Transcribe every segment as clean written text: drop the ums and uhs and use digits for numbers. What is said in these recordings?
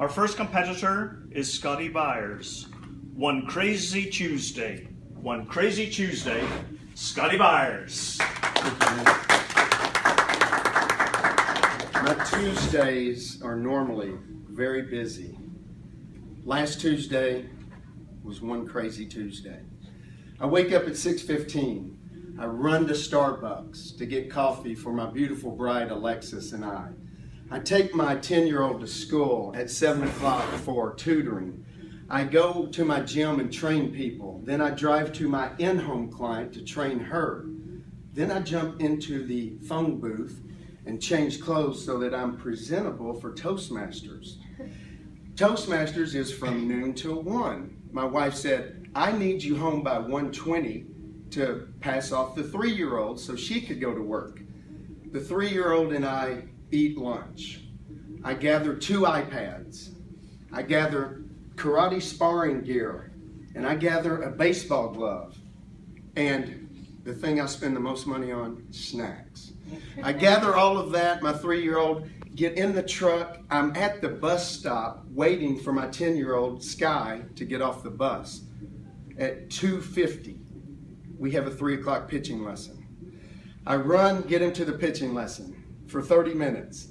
Our first competitor is Scotty Byers. One Crazy Tuesday. One Crazy Tuesday, Scotty Byers. My Tuesdays are normally very busy. Last Tuesday was One Crazy Tuesday. I wake up at 6:15. I run to Starbucks to get coffee for my beautiful bride Alexis and I. I take my 10-year-old to school at 7 o'clock for tutoring. I go to my gym and train people. Then I drive to my in-home client to train her. Then I jump into the phone booth and change clothes so that I'm presentable for Toastmasters. Toastmasters is from noon till 1. My wife said, I need you home by 1:20 to pass off the 3-year-old so she could go to work. The 3-year-old and I eat lunch. I gather 2 iPads. I gather karate sparring gear, and I gather a baseball glove. And the thing I spend the most money on, snacks. I gather all of that, my 3-year-old, get in the truck. I'm at the bus stop waiting for my 10-year-old Sky to get off the bus. At 2:50, we have a 3 o'clock pitching lesson. I run, get him to the pitching lesson for 30 minutes.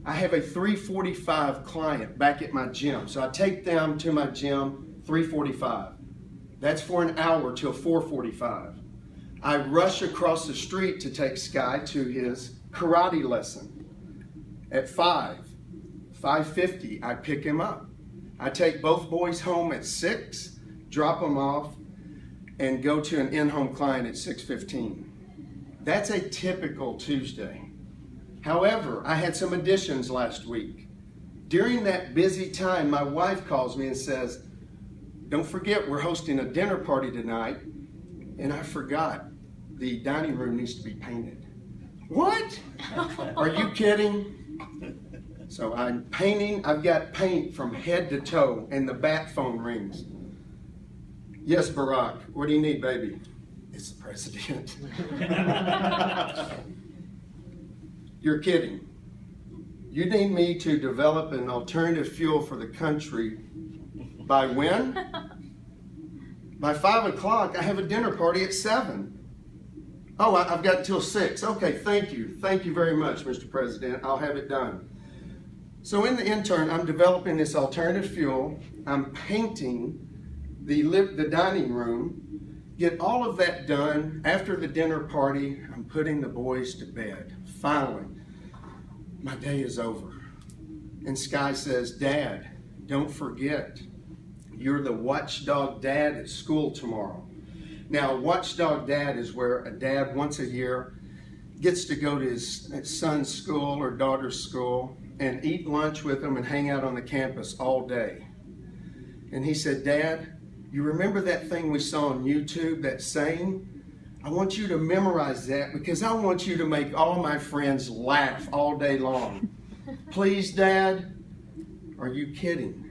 I have a 3:45 client back at my gym. So I take them to my gym 3:45. That's for an hour till 4:45. I rush across the street to take Sky to his karate lesson. At 5:50, I pick him up. I take both boys home at 6, drop them off, and go to an in-home client at 6:15. That's a typical Tuesday. However, I had some additions last week. During that busy time, my wife calls me and says, don't forget we're hosting a dinner party tonight, and I forgot the dining room needs to be painted. What? Are you kidding? So I'm painting, I've got paint from head to toe, and the bat phone rings. Yes, Barack, what do you need, baby? It's the president. You're kidding. You need me to develop an alternative fuel for the country by when? By 5 o'clock, I have a dinner party at 7. Oh, I've got until 6. Okay, thank you. Thank you very much, Mr. President. I'll have it done. So in the intern, I'm developing this alternative fuel. I'm painting the dining room. Get all of that done. After the dinner party, I'm putting the boys to bed. Finally, my day is over. And Sky says, Dad, don't forget, you're the watchdog dad at school tomorrow. Now, watchdog dad is where a dad once a year gets to go to his son's school or daughter's school and eat lunch with them and hang out on the campus all day. And he said, Dad, you remember that thing we saw on YouTube, that saying? I want you to memorize that because I want you to make all my friends laugh all day long. Please, Dad? Are you kidding?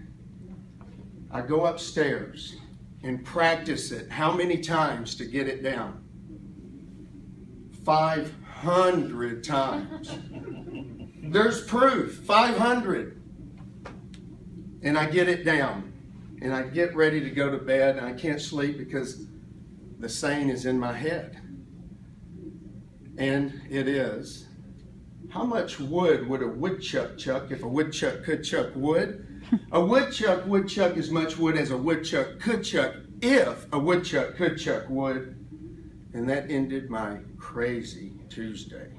I go upstairs and practice it. How many times to get it down? 500 times. There's proof, 500. And I get it down. And I get ready to go to bed, and I can't sleep because the saying is in my head. And it is, how much wood would a woodchuck chuck if a woodchuck could chuck wood? A woodchuck would chuck as much wood as a woodchuck could chuck if a woodchuck could chuck wood. And that ended my crazy Tuesday.